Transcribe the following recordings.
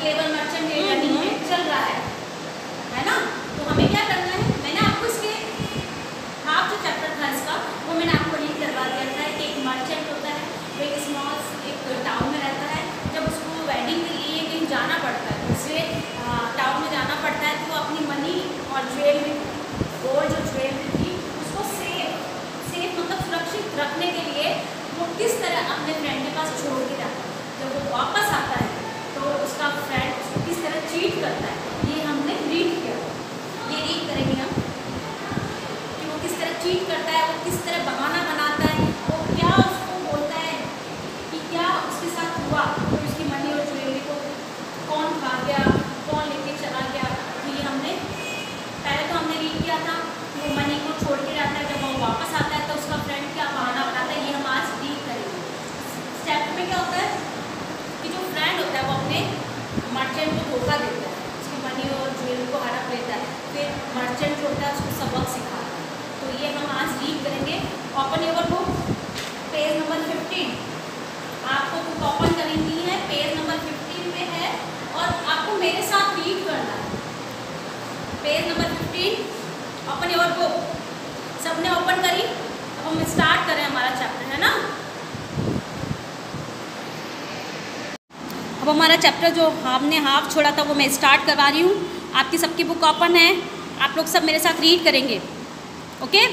Clever merchant day running है, चल रहा है ना। तो हमें क्या करना है, मैंने आपको इसके हाफ जो चैप्टर था इसका वो मैंने आपको रीड करवा दिया था कि एक मर्चेंट होता है, वो एक स्मॉल एक टाउन में रहता है। जब उसको वेडिंग के लिए कहीं जाना पड़ता है, दूसरे टाउन में जाना पड़ता है, तो वो अपनी मनी और ज्वेलरी, गोल्ड जो ज्वेलरी थी उसको सेफ मतलब सुरक्षित रखने के लिए वो किस तरह अपने फ्रेंड के पास छोड़ के जाता है। जब वो वापस आता है तो उसका फ्रेंड उसको किस तरह चीट करता है, ये हमने रीड किया। ये रीड करेंगे हम कि वो किस तरह चीट करता है, वो किस तरह बहाना बनाता है, वो क्या उसको बोलता है कि क्या उसके साथ हुआ, तो उसकी मनी और ज्वेलरी को कौन खा गया, कौन लेके चला गया। तो ये हमने पहले तो हमने रीड किया था कि वो मनी को छोड़ के जाता है, जब वो वापस आता है तो उसका फ्रेंड क्या बहाना बनाता है, ये हम आज रीड करेंगे। स्टेप में क्या होता है कि जो फ्रेंड होता है वो अपने मर्चेंट को धोखा देता है, उसकी मनी और ज्वेलरी को हड़प लेता है, फिर मर्चेंट जो होता है उसको सबक सिखाता है। तो ये हम आज रीड करेंगे। Open your book, page number 15। आपको बुक ओपन करनी है, पेज नंबर 15 पे है और आपको मेरे साथ रीड करना है। Page number 15, open your book. सबने ओपन करी, अब हम स्टार्ट करें हमारा चैप्टर, है ना। अब हमारा चैप्टर जो हमने हाफ छोड़ा था वो मैं स्टार्ट करवा रही हूँ। आपकी सबकी बुक ओपन है, आप लोग सब मेरे साथ रीड करेंगे, ओके।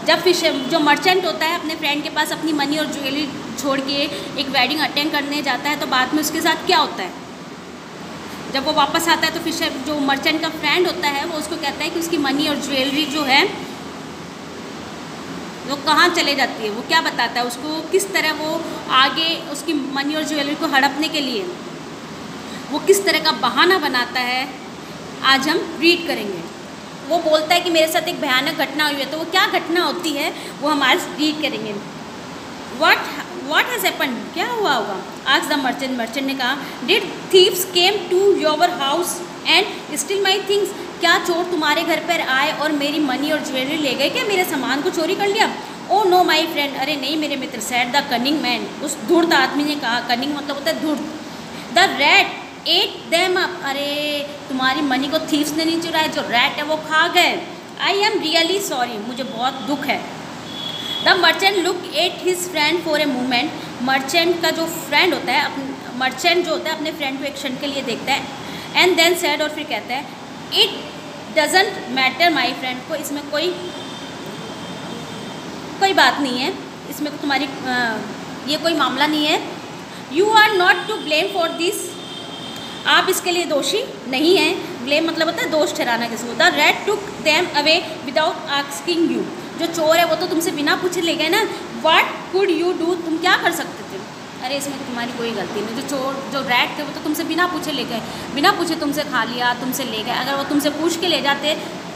जब जो मर्चेंट होता है अपने फ्रेंड के पास अपनी मनी और ज्वेलरी छोड़ के एक वेडिंग अटेंड करने जाता है, तो बाद में उसके साथ क्या होता है, जब वो वापस आता है तो फिर जो मर्चेंट का फ्रेंड होता है वो उसको कहता है कि उसकी मनी और ज्वेलरी जो है वो कहाँ चले जाती है, वो क्या बताता है उसको, किस तरह वो आगे उसकी मनी और ज्वेलरी को हड़पने के लिए वो किस तरह का बहाना बनाता है, आज हम रीड करेंगे। वो बोलता है कि मेरे साथ एक भयानक घटना हुई है, तो वो क्या घटना होती है वो हम आज रीड करेंगे। What has happened? क्या हुआ होगा? Asked the merchant। मर्चेंट ने कहा, Did thieves came to your house and steal my things? क्या चोर तुम्हारे घर पर आए और मेरी मनी और ज्वेलरी ले गए, क्या मेरे सामान को चोरी कर लिया? ओ नो माई फ्रेंड, अरे नहीं मेरे मित्र, said the cunning man। उस धूर्त आदमी ने कहा, कनिंग मतलब होता है धूर्त। The rat ate them up। अरे तुम्हारी मनी को थीव्स ने नहीं चुराया, जो रैट है वो खा गए। I am really sorry, मुझे बहुत दुख है। The merchant look at his friend for a moment. Merchant का जो फ्रेंड होता है, मर्चेंट जो होता है अपने फ्रेंड को एक क्षण के लिए देखता है। एंड देन सेड, और फिर कहता है, it doesn't matter my friend, को इसमें कोई बात नहीं है, इसमें तुम्हारी ये कोई मामला नहीं है। You are not to blame for this, आप इसके लिए दोषी नहीं हैं। ब्लेम मतलब होता है दोष ठहराना किसी को। The rat took them away without asking you, जो चोर है वो तो तुमसे बिना पूछे ले गए ना। व्हाट कुड यू डू, तुम क्या कर सकते थे? अरे इसमें तुम्हारी कोई गलती नहीं, जो चोर जो रैट थे वो तो तुमसे बिना पूछे ले गए, बिना पूछे तुमसे खा लिया, तुमसे ले गए। अगर वो तुमसे पूछ के ले जाते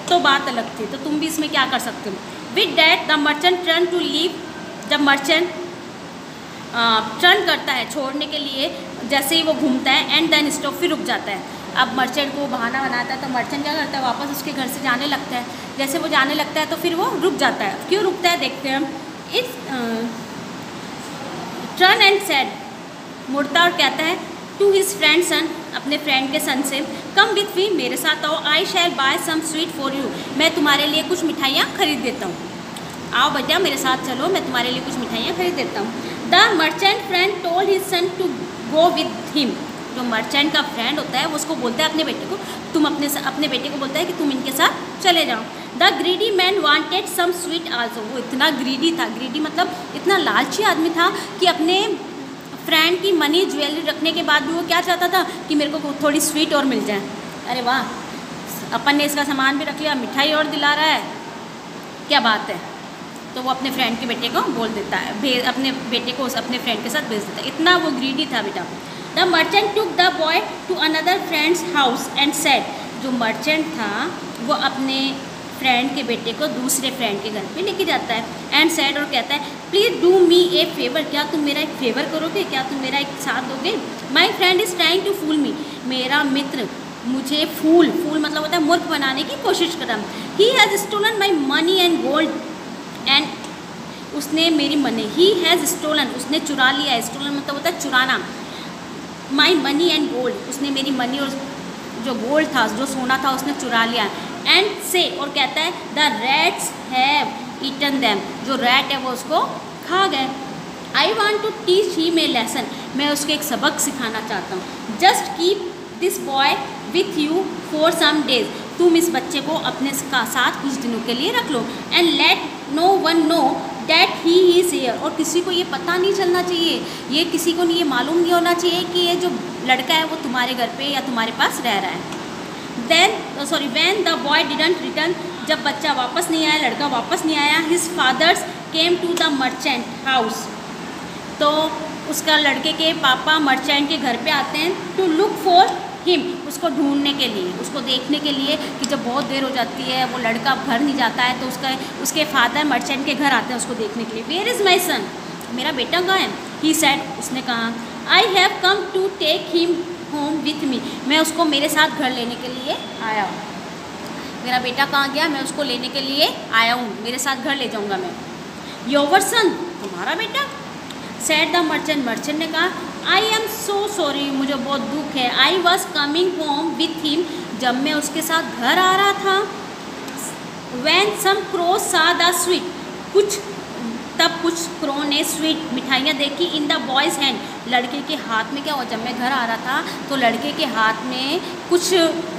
तो बात अलग थी, तो तुम भी इसमें क्या कर सकते हो। With that the merchant turn to leave. जब मर्चेंट टर्न करता है छोड़ने के लिए, जैसे ही वो घूमता है, एंड देन स्टॉप, फिर रुक जाता है। अब मर्चेंट को बहाना बनाता है, तो मर्चेंट क्या करता है, वापस उसके घर से जाने लगता है। जैसे वो जाने लगता है तो फिर वो रुक जाता है। क्यों रुकता है देखते हैं हम। इट्स टर्न एंड सेड, मुड़ता और कहता है टू हिज फ्रेंड सन, अपने फ्रेंड के सन से, कम विथ मी, मेरे साथ आओ। I shall buy some sweet for you, मैं तुम्हारे लिए कुछ मिठाइयाँ खरीद देता हूँ। आओ बेटा मेरे साथ चलो, मैं तुम्हारे लिए कुछ मिठाइयाँ खरीद देता हूँ। The merchant friend told his son to go with him. जो मर्चेंट का फ्रेंड होता है वो उसको बोलता है अपने बेटे को, तुम अपने बेटे को बोलता है कि तुम इनके साथ चले जाओ। The greedy man wanted some sweet also, वो इतना ग्रीडी था, ग्रीडी मतलब इतना लालची आदमी था कि अपने फ्रेंड की मनी ज्वेलरी रखने के बाद भी वो क्या चाहता था कि मेरे को थोड़ी स्वीट और मिल जाए। अरे वाह, अपन ने इसका सामान भी रख लिया, मिठाई और दिला रहा है, क्या बात है। तो वो अपने फ्रेंड के बेटे को बोल देता है, अपने बेटे को अपने फ्रेंड के साथ भेज देता है, इतना वो ग्रीडी था बेटा। The merchant took the boy to another friend's house and said, जो मर्चेंट था वो अपने फ्रेंड के बेटे को दूसरे फ्रेंड के घर पे लेके जाता है। एंड सेड, और कहता है, please do me A favour, क्या तुम मेरा एक फेवर करोगे, क्या तुम मेरा एक साथ दोगे। My friend is trying to fool me, मेरा मित्र मुझे फूल मतलब होता है मूर्ख बनाने की कोशिश कर रहा। He has stolen my money and gold, and उसने मेरी मनी, ही हैज़ स्टोलन, उसने चुरा लिया है, स्टोलन मतलब होता है चुराना, माई मनी एंड गोल्ड, उसने मेरी मनी और जो गोल्ड था, जो सोना था, उसने चुरा लिया। एंड से, और कहता है the rats have eaten them, जो रैट है वो उसको खा गए। I want to teach him a lesson, मैं उसको एक सबक सिखाना चाहता हूँ। Just keep this boy with you for some days, तुम इस बच्चे को अपने साथ कुछ दिनों के लिए रख लो। And let no one know that he is here, और किसी को ये पता नहीं चलना चाहिए, ये किसी को नहीं, ये मालूम नहीं होना चाहिए कि ये जो लड़का है वो तुम्हारे घर पे या तुम्हारे पास रह रहा है। When the boy didn't return, जब बच्चा वापस नहीं आया, लड़का वापस नहीं आया, his fathers came to the merchant house, तो उसका लड़के के पापा मर्चेंट के घर पे आते हैं। टू लुक फॉर हिम, उसको ढूंढने के लिए, उसको देखने के लिए कि जब बहुत देर हो जाती है वो लड़का घर नहीं जाता है, तो उसके फादर मर्चेंट के घर आते हैं उसको देखने के लिए। वेयर इज़ माई सन, मेरा बेटा कहाँ है? ही सेड, उसने कहा, I have come to take him home with me, मैं उसको मेरे साथ घर लेने के लिए आया हूँ। मेरा बेटा कहाँ गया? मैं उसको लेने के लिए आया हूँ, मेरे साथ घर ले जाऊँगा मैं। योवर सन, तुम्हारा बेटा? सेड द मर्चेंट, मर्चेंट ने कहा, आई एम सो सॉरी, मुझे बहुत दुख है। I was coming home with him, जब मैं उसके साथ घर आ रहा था। वैन सम क्रो सा द स्वीट, तब कुछ क्रो ने स्वीट, मिठाइयाँ देखी, इन द बॉयज़ हैंड, लड़के के हाथ में। क्या हुआ? जब मैं घर आ रहा था तो लड़के के हाथ में कुछ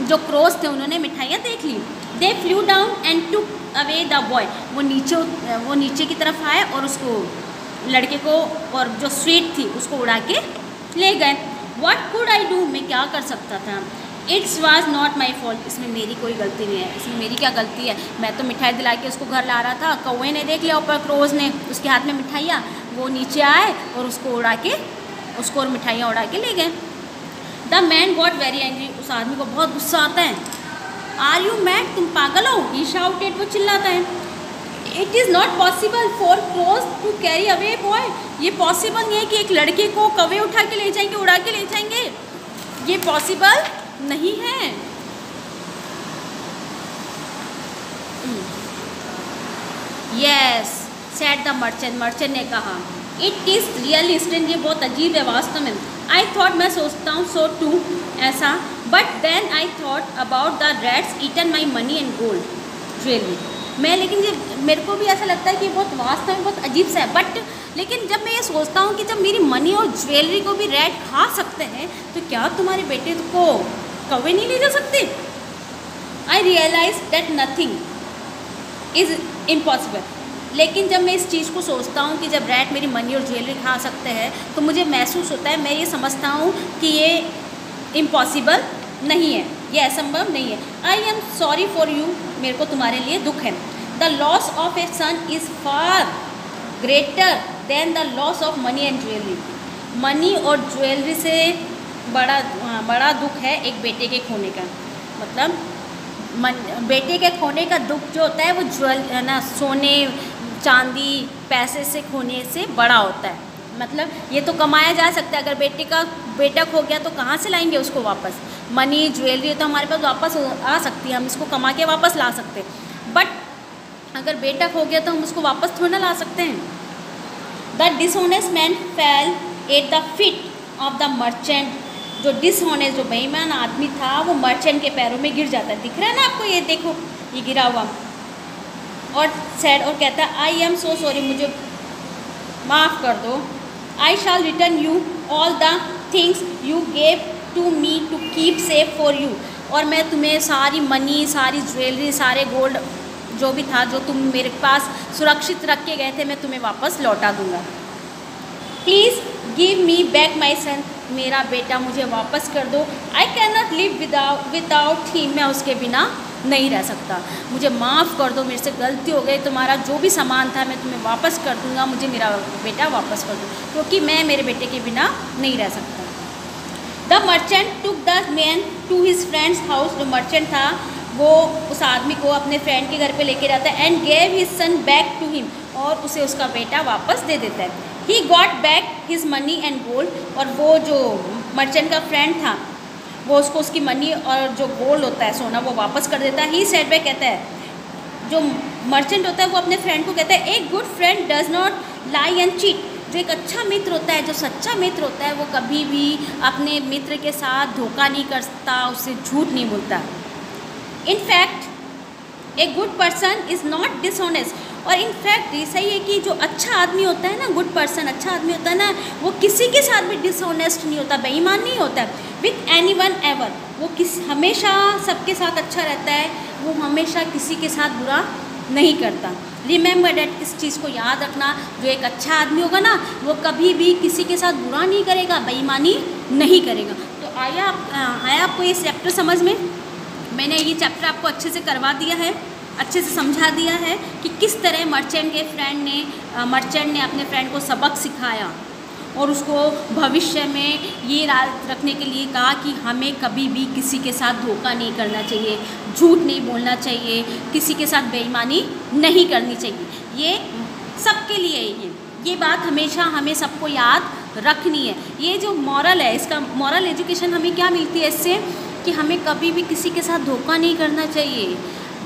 जो क्रोस थे उन्होंने मिठाइयाँ देख ली। They flew down and took away the boy, वो नीचे की तरफ आए और उसको, लड़के को और जो स्वीट थी उसको उड़ा के ले गए। वट कुड आई डू, मैं क्या कर सकता था? It's was not my fault, इसमें मेरी कोई गलती नहीं है, इसमें मेरी क्या गलती है? मैं तो मिठाई दिला के उसको घर ला रहा था, कौवे ने देख लिया ऊपर, क्रोज ने, उसके हाथ में मिठाइयाँ, वो नीचे आए और उसको उड़ा के, उसको और मिठाइयाँ उड़ा के ले गए। The man got very angry, उस आदमी को बहुत गुस्सा आता है। आर यू मैड, तुम पागल हो? ही शाउटेड, वो चिल्लाता है। It is not possible for crows to carry away boy, ये पॉसिबल नहीं है कि एक लड़के को कौवे उठा के ले जाएंगे, उड़ा के ले जाएंगे, ये पॉसिबल नहीं है। Yes said the merchant, merchant ने कहा, इट इज़ रियली स्ट्रेंज, ये बहुत अजीब है वास्तव में। आई थॉट, मैं सोचता हूँ, सो टू, ऐसा, but then I thought about the rats eaten my money and gold jewellery, मैं, लेकिन ये मेरे को भी ऐसा लगता है कि बहुत वास्तव में बहुत अजीब सा है, बट लेकिन जब मैं ये सोचता हूँ कि जब मेरी मनी और ज्वेलरी को भी रैट खा सकते हैं, तो क्या तुम्हारे बेटे को कौवे नहीं ले जा सकते? I realise that nothing is impossible, लेकिन जब मैं इस चीज़ को सोचता हूँ कि जब रैट मेरी मनी और ज्वेलरी खा सकते हैं, तो मुझे महसूस होता है, मैं ये समझता हूँ कि ये इम्पॉसिबल नहीं है, ये असंभव नहीं है। I am sorry for you, मेरे को तुम्हारे लिए दुख है। The loss of a son is far greater than the loss of money and jewellery, money और ज्वेलरी से बड़ा दुख है एक बेटे के खोने का। मतलब बेटे के खोने का दुख जो होता है वो सोने चांदी पैसे से खोने से बड़ा होता है। मतलब ये तो कमाया जा सकता है, अगर बेटा खो गया तो कहाँ से लाएंगे उसको वापस? मनी ज्वेलरी तो हमारे पास वापस आ सकती है, हम इसको कमा के वापस ला सकते हैं, बट अगर बेटा खो गया तो हम उसको वापस थोड़ा ना ला सकते हैं। The dishonest man fail at the feet of the merchant, जो डिसऑनेस्ट, जो बेईमान आदमी था, वो मर्चेंट के पैरों में गिर जाता है। दिख रहा है ना आपको? ये देखो, ये गिरा हुआ, और सैड, और कहता है, आई एम सो सॉरी, मुझे माफ़ कर दो। I shall return you all the things you gave to me to keep safe for you, और मैं तुम्हें सारी मनी, सारी ज्वेलरी, सारे गोल्ड जो भी था, जो तुम मेरे पास सुरक्षित रख के गए थे, मैं तुम्हें वापस लौटा दूंगा। Please give me back my son, मेरा बेटा मुझे वापस कर दो। I can not live without him, मैं उसके बिना नहीं रह सकता, मुझे माफ़ कर दो, मेरे से गलती हो गई, तुम्हारा जो भी सामान था मैं तुम्हें वापस कर दूंगा, मुझे मेरा बेटा वापस कर दो, क्योंकि मैं मेरे बेटे के बिना नहीं रह सकता। The merchant took the man to his friend's house, जो मर्चेंट था वो उस आदमी को अपने फ्रेंड के घर पे लेके जाता है। And gave his son back to him, और उसे उसका बेटा वापस दे देता है। He got back his money and gold, और वो जो मर्चेंट का फ्रेंड था वो उसको उसकी मनी और जो गोल्ड होता है, सोना, वो वापस कर देता है। ही सेड बैक, कहता है, जो मर्चेंट होता है वो अपने फ्रेंड को कहता है, a good friend does not lie and cheat, जो एक अच्छा मित्र होता है, जो सच्चा मित्र होता है, वो कभी भी अपने मित्र के साथ धोखा नहीं करता, उससे झूठ नहीं बोलता। In fact a good person is not dishonest. और इनफैक्ट ये सही है कि जो अच्छा आदमी होता है ना, गुड पर्सन अच्छा आदमी होता है ना, वो किसी के साथ भी डिसऑनेस्ट नहीं होता, बेईमान नहीं होता है विथ एनी वन एवर। वो हमेशा सबके साथ अच्छा रहता है, वो हमेशा किसी के साथ बुरा नहीं करता। रिमेंबर डेट, इस चीज़ को याद रखना, जो एक अच्छा आदमी होगा ना, वो कभी भी किसी के साथ बुरा नहीं करेगा, बेईमानी नहीं करेगा। तो आया आपको ये चैप्टर समझ में? मैंने ये चैप्टर आपको अच्छे से करवा दिया है, अच्छे से समझा दिया है कि किस तरह मर्चेंट ने अपने फ्रेंड को सबक सिखाया और उसको भविष्य में ये याद रखने के लिए कहा कि हमें कभी भी किसी के साथ धोखा नहीं करना चाहिए, झूठ नहीं बोलना चाहिए, किसी के साथ बेईमानी नहीं करनी चाहिए। ये सबके लिए ये बात हमेशा हमें सबको याद रखनी है। ये जो मॉरल है, इसका मॉरल एजुकेशन हमें क्या मिलती है इससे, कि हमें कभी भी किसी के साथ धोखा नहीं करना चाहिए,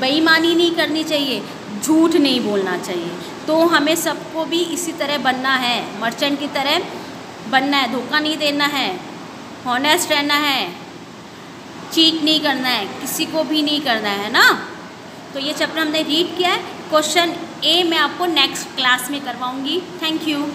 बेईमानी नहीं करनी चाहिए, झूठ नहीं बोलना चाहिए। तो हमें सबको भी इसी तरह बनना है, मर्चेंट की तरह बनना है, धोखा नहीं देना है, हॉनेस्ट रहना है, चीट नहीं करना है, किसी को भी नहीं करना है ना। तो ये चैप्टर हमने रीड किया है। क्वेश्चन ए मैं आपको नेक्स्ट क्लास में करवाऊंगी। Thank you.